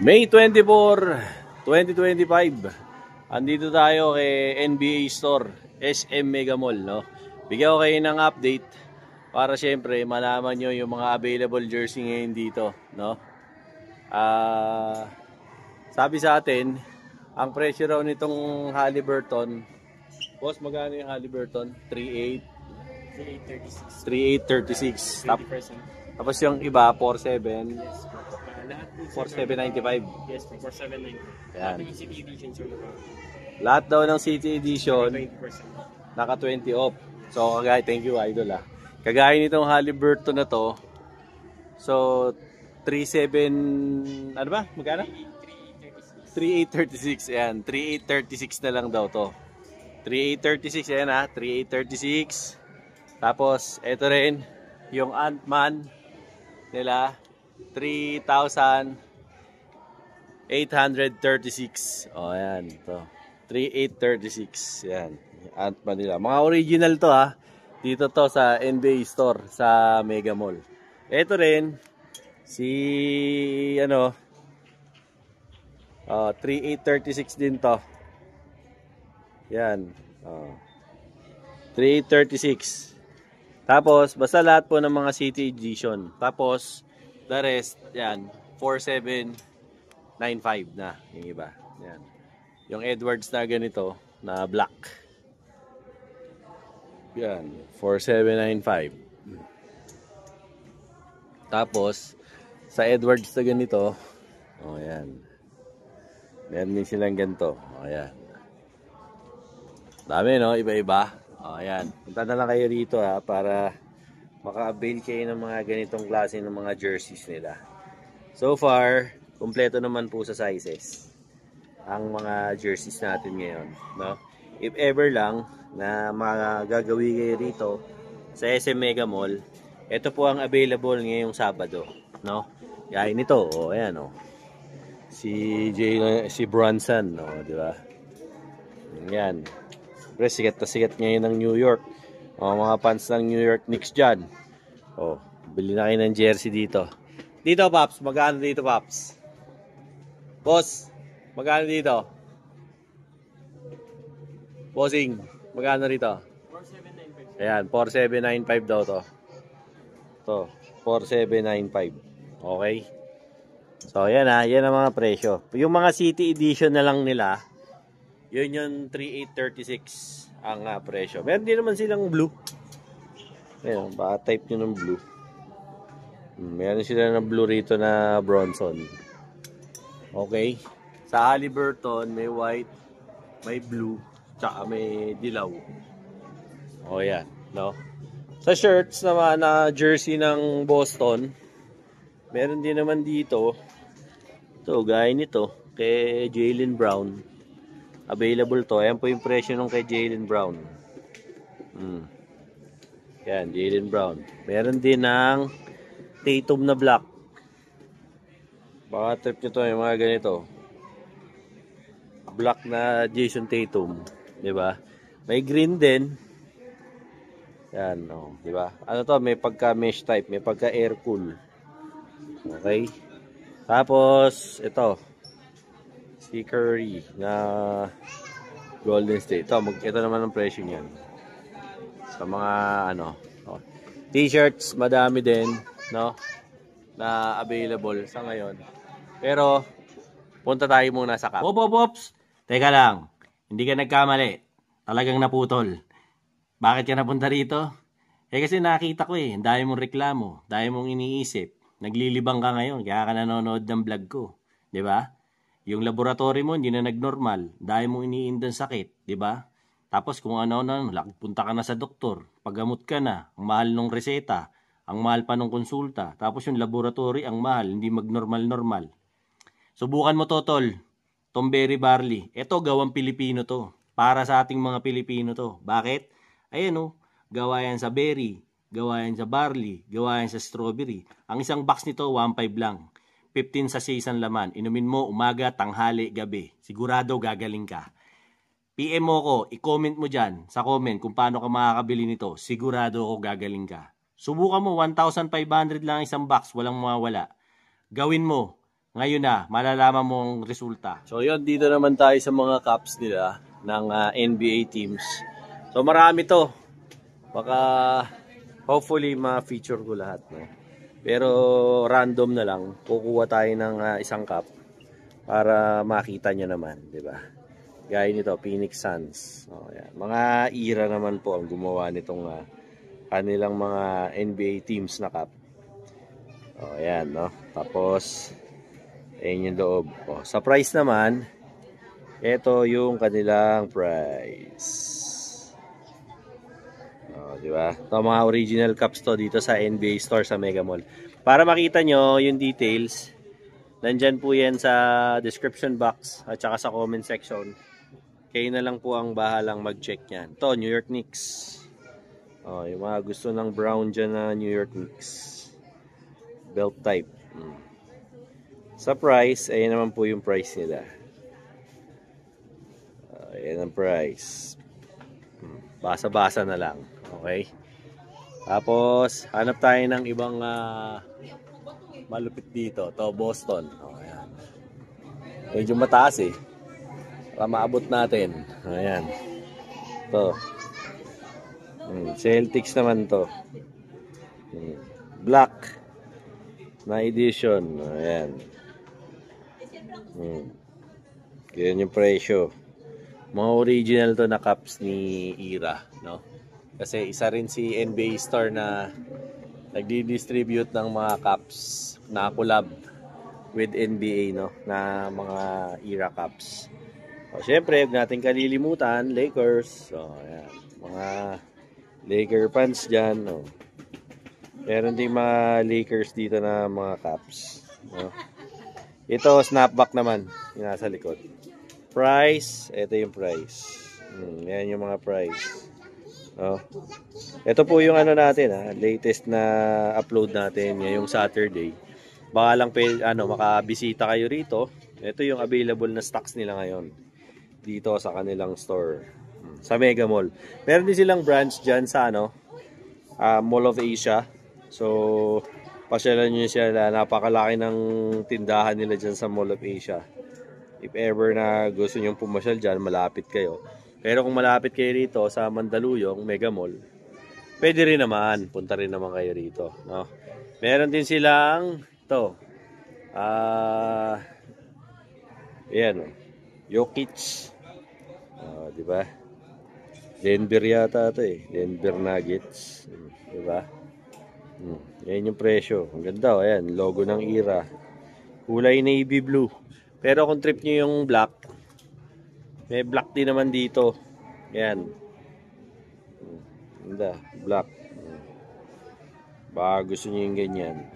May 24, 2025. Andito tayo kay NBA Store, SM Mega Mall, no? Bigyan ko kayo ng update para syempre malaman nyo yung mga available jersey ngayon dito, no? Sabi sa atin, ang presyo raw nitong Halliburton, boss, magkano yung Halliburton? 3836. Tapos yung iba 47. Yes. 4795. Yes, 4790. Yan. Yung City Edition sir. Lahat daw ng City Edition 20%. naka 20 off. So kagaya, thank you idol ah. Kagaya nitong Halliburton na to. So 37 ano ba? Magkano? 3836. Ayan, 3836 na lang daw to. 3836 ayan ah, 3836. Tapos ito rin yung Ant-Man nila 3,836. Oh, ayan. Ito. 3,836. Ayan. Ant-Man nila. Mga original to ha. Dito to sa NBA Store sa Mega Mall. Ito rin. Si, ano, 3,836 din to. Yan. 3,836. Tapos, basta lahat po ng mga City Edition. Tapos, the rest, yan, 4795 na yung iba. Yan. Yung Edwards na ganito, na black. Yan, 4795. Tapos, sa Edwards na ganito, oh yan. Meron din silang ganito. Oh yan. Dami no, iba-iba. Oh yan. Punta na lang kayo rito ha, para maka-avail kayo ng mga ganitong klase ng mga jerseys nila. So far, kumpleto naman po sa sizes ang mga jerseys natin ngayon, no? If ever lang na magagawi kayo rito sa SM Mega Mall, ito po ang available ngayong Sabado, no? Gaya nito, oh, ayan oh. Si Bronson, no, di ba? Yan. Pero sikat na sikat ngayon ng New York. Mga fans ng New York Knicks dyan. Oh, bili na kayo ng jersey dito. Dito, Paps. Magkano dito, Paps? Boss, magkano dito? Bossing, magkano dito? 4795. Ayan, 4795 daw to. Ito, 4795. Okay? So, yan ha. Yan ang mga presyo. Yung mga City Edition na lang nila, yun yung 3836 ang presyo. Meron din naman silang blue. Ayan, baka type nyo ng blue. Meron sila ng blue rito na Bronson. Okay. Sa Halliburton, may white, may blue, tsaka may dilaw. O yan, no? Sa shirts naman na jersey ng Boston, meron din naman dito. Ito, gaya nito, kay Jaylen Brown. Available to. Ayan po yung presyo nung kay Jaylen Brown. Yan, Jaylen Brown. Meron din ng Tatum na black. Baka trip nyo to, yung mga ganito. Black na Jason Tatum. Diba? May green din. Yan, oh, diba? Ano to? May pagka mesh type. May pagka air cool. Okay? Tapos, ito. Si Curry na Golden State. Ito naman ang presyo niyan. Sa mga ano, t-shirts, madami din, no? Na available sa ngayon. Pero punta tayo muna sa Cap. Ops. Teka lang. Hindi ka nagkamali. Talagang naputol. Bakit ka napunta rito? Kasi nakita ko ang dami mong reklamo, dami mong iniisip. Naglilibang ka ngayon, kaya ka nanonood ng vlog ko. 'Di ba? Yung laboratory mo hindi na nagnormal, dahil mo iniindan sakit, di ba? Tapos kung ano-ano, punta ka na sa doktor, paggamot ka na, ang mahal ng reseta, ang mahal pa ng konsulta, tapos yung laboratory, ang mahal, hindi magnormal-normal. Subukan mo to, tol. Tomberry barley. Ito, gawang Pilipino to. Para sa ating mga Pilipino to. Bakit? Ayan o, gawa yan sa berry, gawa yan sa barley, gawa yan sa strawberry. Ang isang box nito, 1.5 lang. 15 sa isang laman. Inumin mo umaga, tanghali, gabi. Sigurado gagaling ka. PM mo ko, i-comment mo dyan sa comment kung paano ka makakabili nito. Sigurado ako gagaling ka. Subukan mo, 1,500 lang isang box, walang mawawala. Gawin mo. Ngayon na, malalaman mong resulta. So yun, dito naman tayo sa mga cups nila ng NBA teams. So marami to. Baka hopefully ma-feature ko lahat. No? Pero random na lang. Kukuha tayo ng isang cup para makita nyo naman. Diba? Gaya nito, Phoenix Suns. Oh, yan. Mga era naman po ang gumawa nitong kanilang mga NBA teams na cup. Oh, ayan, no? Tapos, ayan yung loob. Oh, sa price naman, ito yung kanilang price. Oh, di ba? Ito mga original cups to dito sa NBA store sa Mega Mall. Para makita nyo yung details, nandyan po yan sa description box at saka sa comment section. Kayo na lang po ang bahalang mag-check yan. Ito, New York Knicks. Oh, yung mga gusto ng brown dyan na New York Knicks. Belt type. Sa price, ayan naman po yung price nila. Ayan ang price. Basa-basa na lang. Okay? Tapos, hanap tayo ng ibang malupit dito. Ito, Boston. Oh, ayan. Medyo mataas eh. Para maabot natin. Ayan. Ito. Celtics naman to. Black na edition. Ayan. Ganyan yung presyo. Mga original to na cups ni Era, no? Kasi isa rin si NBA Store na nagdi-distribute ng mga cups na collab with NBA, no? Na mga Era cups. O, syempre, huwag natin kalilimutan, Lakers. So, ayan. Mga Laker fans dyan, no? Meron din mga Lakers dito na mga caps, no? Ito, snapback naman, yung nasa likod. Price, ito yung price. Yan yung mga price. No? Ito po yung ano natin, latest na upload natin ngayong Saturday. Baka lang makabisita kayo rito. Ito yung available na stocks nila ngayon dito sa kanilang store sa Mega Mall. Meron din silang branch dyan sa Mall of Asia. So, pasyalan nyo sila. Napakalaki ng tindahan nila dyan sa Mall of Asia. If ever na gusto nyo pumasyal dyan, malapit kayo. Pero kung malapit kayo rito sa Mandaluyong, Mega Mall, pwede rin naman. Punta rin naman kayo rito. No? Meron din silang ito. Ayan. Jokic. Diba? Denver yata ito eh. Denver Nuggets. Diba? Yan yung presyo. Ang ganda. Ayan. Logo ng Era. Kulay navy blue. Pero kung trip nyo yung black, may black din naman dito. Ayan. Ganda. Black. Baka gusto nyo yung ganyan.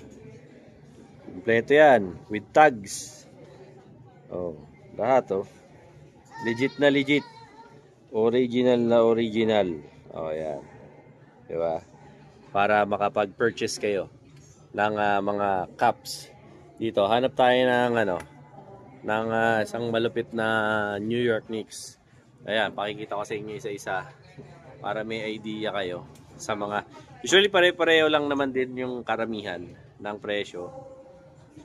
Kompleto yan. With tags. Oh. Lahat oh. Legit na legit. Original na original. Oh, yan. Diba? Para makapag-purchase kayo ng mga cups. Dito, hanap tayo ng isang malupit na New York Knicks. Ayan, pakikita ko sa inyo isa-isa para may idea kayo sa mga... Usually, pare-pareho lang naman din yung karamihan ng presyo.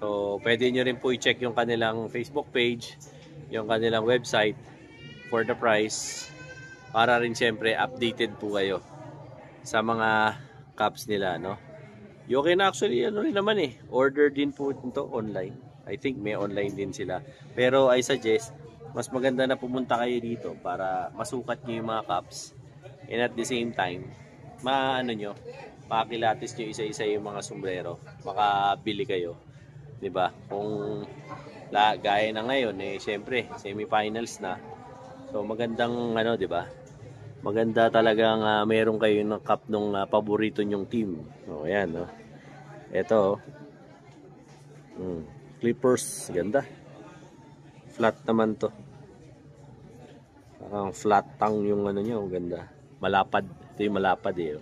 So, pwede nyo rin po i-check yung kanilang Facebook page, yung kanilang website for the price. Para rin siyempre updated po kayo sa mga cups nila, no? You can actually rin naman order din po ito online. I think may online din sila. Pero I suggest mas maganda na pumunta kayo dito para masukat niyo yung mga cups. And at the same time, pakilatis niyo isa-isa yung mga sombrero. Makabili kayo, 'di ba? Kung gaya na ngayon syempre semifinals na. So magandang 'di ba? Maganda talagang meron kayo ng cup ng paborito nyong team. Oh, ayan, no. Ito. Clippers, ganda. Flat naman 'to. Parang flat tongue yung niya, ganda. Malapad. Ito yung malapad eh.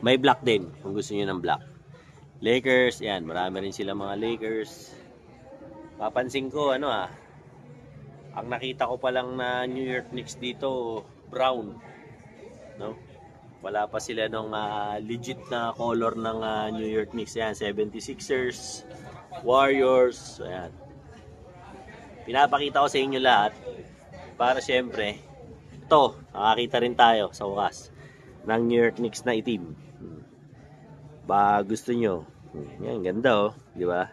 May black din kung gusto niyo ng black. Lakers, yan, marami rin sila mga Lakers. Papansin ko ang nakita ko pa lang na New York Knicks dito, brown. No? Wala pa sila nung legit na color ng New York Knicks. Yan, 76ers. Warriors. Ayan. Pinapakita ko sa inyo lahat para syempre, ito, nakakita rin tayo sa wakas ng New York Knicks na itim. Ba gusto nyo? Yan, ganda di ba?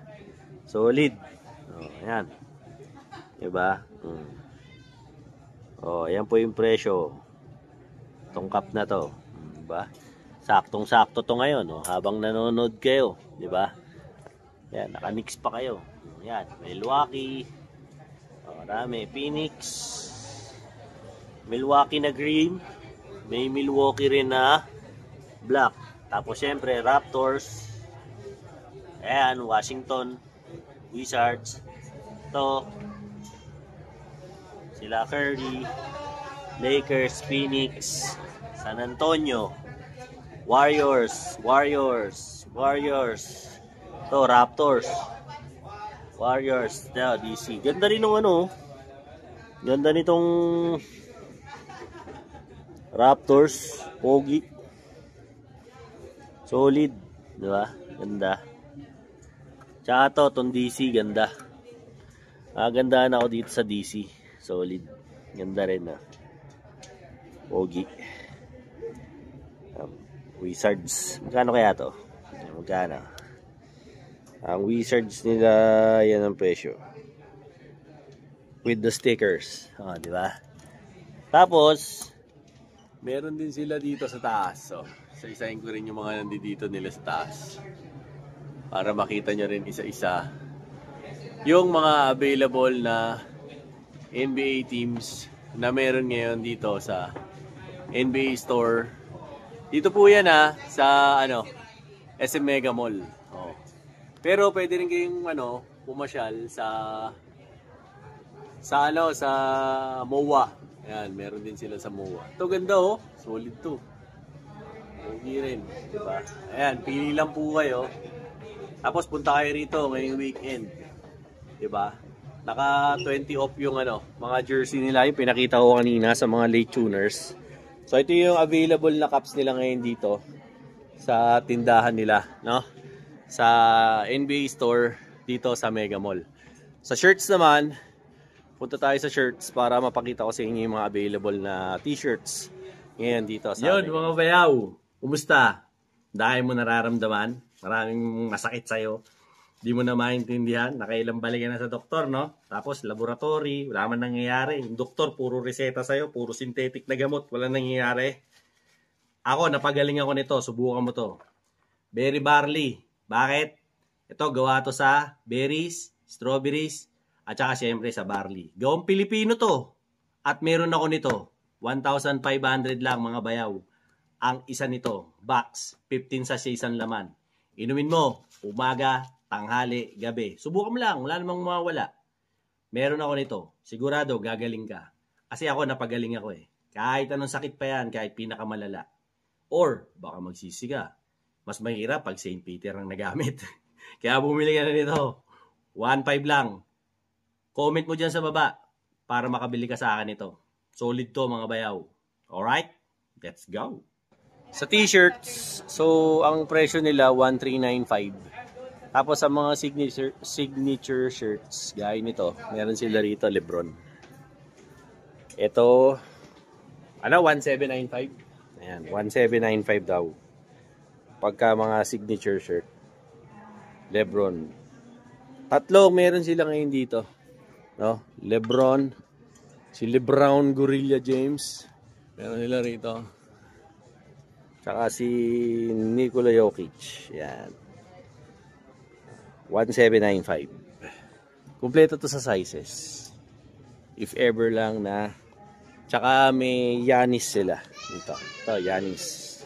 Solid. Ayan. Di ba? Ayan po yung presyo. Itong cup na to. Di ba? Saktong-sakto to ngayon, habang nanonood kayo, di ba? Yan, naka-mix pa kayo. Yan, Milwaukee. Marami, Phoenix. Milwaukee na green. May Milwaukee rin na black. Tapos syempre, Raptors. Ayan, Washington Wizards. Ito. Sila Curry. Lakers, Phoenix. San Antonio. Warriors. Ito, Raptors. Warriors. DC. Ganda rin ng ganda nitong Raptors. Pogi. Solid. Diba? Ganda. Tsaka itong DC. Ganda. Gandaan ako dito sa DC. Solid. Ganda rin Pogi. Wizards. Magkano kaya to? Magkano? Ang Wizards nila, yan ang presyo. With the stickers. Di ba? Tapos, meron din sila dito sa taas. So, isa-isahin ko rin yung mga nandito nila sa taas. Para makita nyo rin isa-isa. Yung mga available na NBA teams na meron ngayon dito sa NBA Store. Dito po yan sa SM Mega Mall. Pero pwede rin kayong pumasyal sa MOA. Ayan, meron din sila sa MOA. Ito ganda solid to. Okay rin, diba? Ayan, pili lang po kayo. Tapos punta kayo rito ngayong weekend. Diba? Naka 20 off yung mga jersey nila, yung pinakita ko kanina sa mga late tuners. So ito yung available na caps nila ngayon dito sa tindahan nila, sa NBA Store dito sa Mega Mall. Sa shirts naman, punta tayo sa shirts para mapakita ko sa inyo yung mga available na t-shirts ngayon dito sa Yun, mga bayaw, kumusta? Dahil mo nararamdaman, maraming masakit sa'yo. Di mo na maintindihan, nakailang balikan na sa doktor, Tapos laboratory, wala man nangyayari. Yung doktor, puro reseta sa'yo, puro synthetic na gamot, wala nangyayari. Ako, napagaling ako nito, subukan mo to. Berry barley. Bakit? Ito, gawa to sa berries, strawberries, at saka syempre sa barley. Gawang Pilipino to. At meron ako nito. 1,500 lang mga bayaw. Ang isa nito, box, 15 sachets ang laman. Inumin mo, umaga, tanghali, gabi. Subukan mo lang, wala namang mawawala. Meron ako nito. Sigurado, gagaling ka. Kasi ako, napagaling ako Kahit anong sakit pa yan, kahit pinakamalala. Or, baka magsisi ka. Mas mahirap pag St. Peter ang nagamit. Kaya bumili ka na nito. 1.5 lang. Comment mo dyan sa baba para makabili ka sa akin ito. Solid to mga bayaw. Alright? Let's go. Sa t-shirts, so ang presyo nila 1,395. Tapos sa mga signature shirts, gaya nito, meron sila rito LeBron. Ito 1,795. Ayan, 1,795 daw. Pagka mga signature shirt. LeBron. Tatlo meron sila ngayon dito. LeBron. Si LeBron Gorilla James. Meron nila rito. Tsaka si Nikola Jokic. Yan. 1,795. Kompleto to sa sizes. If ever lang na. Tsaka may Giannis sila. Dito. Ito, Giannis.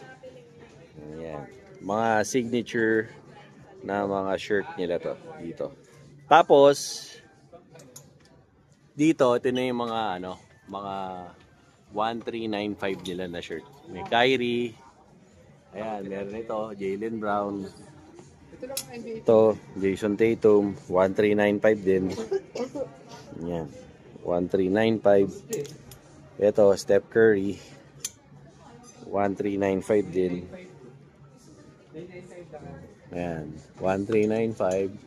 Ayan. Mga signature na mga shirt nila to dito. Tapos dito ito na yung mga mga 1,395 nila na shirt. May Kyrie. Ayan, meron ito, Jaylen Brown. Ito, Jason Tatum, 1,395 din. Ayan, 1,395. Ito, Steph Curry, 1,395 din. Ayan, 1,395.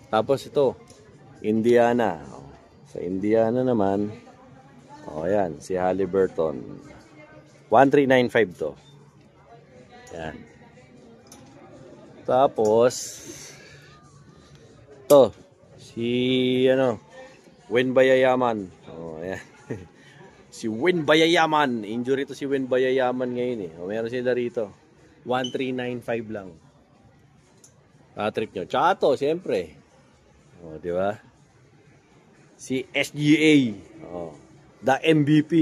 Tapos ito, Indiana. Sa Indiana naman, ayan, si Halliburton. 1395 to. Yan. Tapos, to, si, Win Bayayaman. Ayan. Si Win Bayayaman. Injury to si Win Bayayaman ngayon eh. Meron sila rito. 1395 lang. Trip nyo. Tsaka to, siyempre. Di ba? Si SGA. The MVP.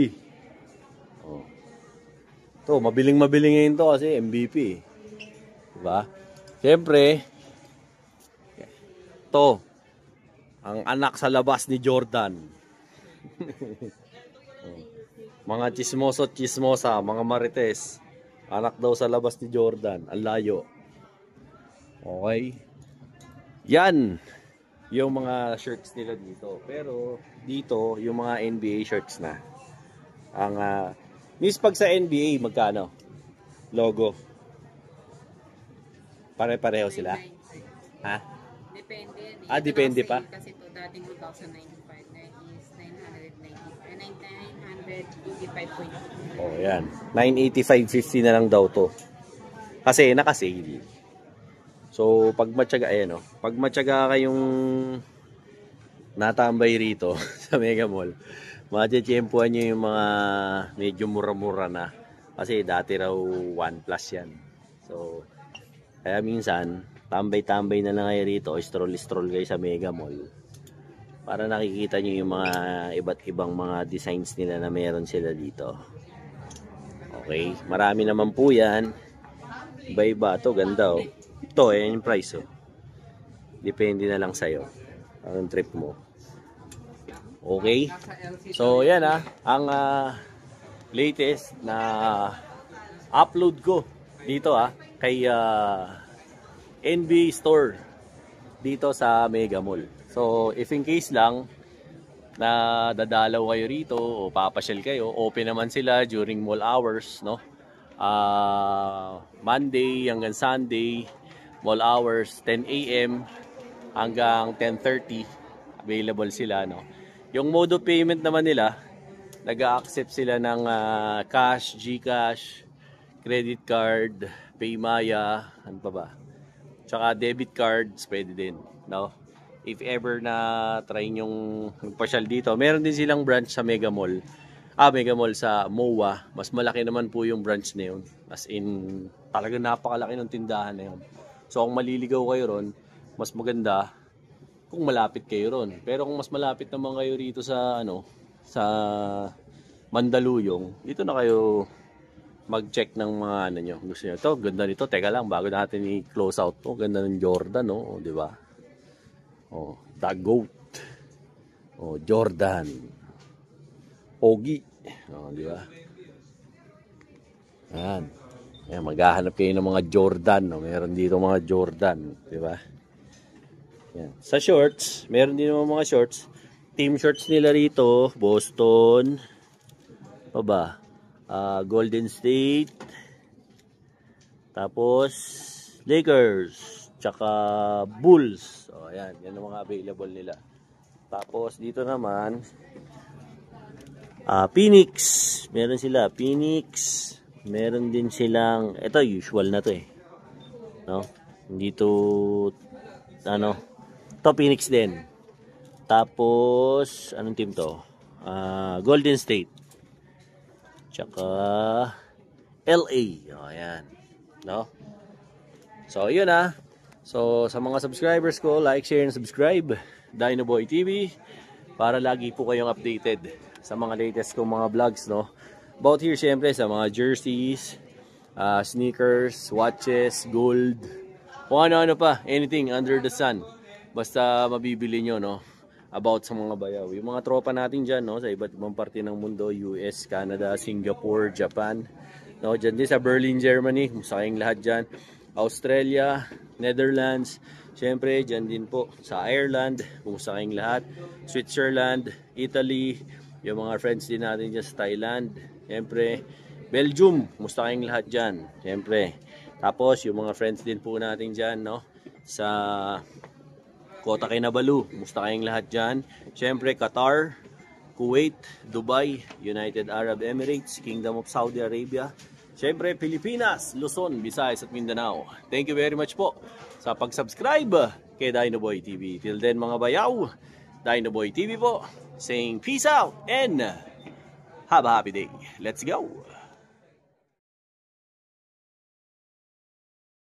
To, mabiling-mabiling ngayon to kasi MVP. Di ba? Siyempre, to, ang anak sa labas ni Jordan. Mga chismoso at chismosa, mga marites. Anak daw sa labas ni Jordan. Ang layo. Okay. Yan. Yung mga shirts nila dito. Pero dito, yung mga NBA shirts na. Ang pag sa NBA, magkano? Logo. Pare-pareho sila? Ha? Depende. Depende pa? Kasi ito dating 2095 na is 985.2. Yan. 985.50 na lang daw to. Kasi naka-sale. So, pag matyaga, pag matyaga kayong natambay rito sa Mega Mall, matitsyempuan nyo yung mga medyo mura-mura na. Kasi dati raw 1 plus yan. So, kaya minsan, tambay-tambay na lang kayo rito, stroll-stroll kayo sa Mega Mall. Para nakikita nyo yung mga iba't ibang mga designs nila na meron sila dito. Okay, marami naman po yan. Iba-iba, to ganda oh. Ito, yung price oh. Depende na lang sa'yo. Anong trip mo. Okay. So, yan ang latest na upload ko dito kay NBA Store dito sa Mega Mall. So, if in case lang na dadalaw kayo rito o papasyal kayo, open naman sila during mall hours, no? Monday hanggang Sunday, mall hours 10 AM hanggang 10:30 available sila, no? Yung mode of payment naman nila, nag-a-accept sila ng cash, GCash, credit card, Paymaya, ano pa ba? Tsaka debit cards pwede din, no? If ever na try nyong magpasyal dito, meron din silang branch sa Mega Mall. Mega Mall sa MOA. Mas malaki naman po yung branch na yun. As in, talagang napakalaki ng tindahan na yun. So, kung maliligaw kayo ron, mas maganda kung malapit kayo ron. Pero kung mas malapit naman kayo rito sa, sa Mandaluyong, dito na kayo mag-check ng mga nyo. Gusto nyo, ito, ganda nito. Teka lang, bago natin i-close out to. Ganda ng Jordan, no? Di ba? The GOAT. Jordan. Pogi. Di ba? Ayan. Ayan, maghahanap kayo ng mga Jordan. Meron dito mga Jordan. Di ba? Ayan. Sa shorts, meron din mga shorts. Team shorts nila rito. Boston. Pa ba? Golden State. Tapos, Lakers. Tsaka Bulls. Ayan. Yan ang mga available nila. Tapos, dito naman, Phoenix. Meron sila. Phoenix. Meron din silang, ito usual na to no? Hindi to, to Phoenix din. Tapos, anong team to? Golden State. Tsaka, LA. Ayan. No? So, yun So, sa mga subscribers ko, like, share, and subscribe. Dinoboy TV. Para lagi po kayong updated sa mga latest kong mga vlogs, no? About here, syempre, sa mga jerseys, sneakers, watches, gold, kung ano-ano pa, anything under the sun. Basta mabibili nyo, no? About sa mga bayaw. Yung mga tropa natin dyan, no? Sa iba't ibang parte ng mundo, US, Canada, Singapore, Japan, no? Dyan din sa Berlin, Germany, kumusta kayong lahat dyan. Australia, Netherlands, syempre, dyan din po sa Ireland, kumusta kayong lahat. Switzerland, Italy, yung mga friends din natin dyan sa Thailand, syempre, Belgium, kumusta kayong lahat dyan, syempre. Tapos, yung mga friends din po natin dyan, no, sa Kota Kinabalu, kumusta kayong lahat dyan? Siyempre, Qatar, Kuwait, Dubai, United Arab Emirates, Kingdom of Saudi Arabia. Siyempre, Pilipinas, Luzon, Visayas at Mindanao. Thank you very much po sa pag-subscribe kay Dinoboy TV. Till then mga bayaw, Dinoboy TV po, saying peace out and have a happy day. Let's go!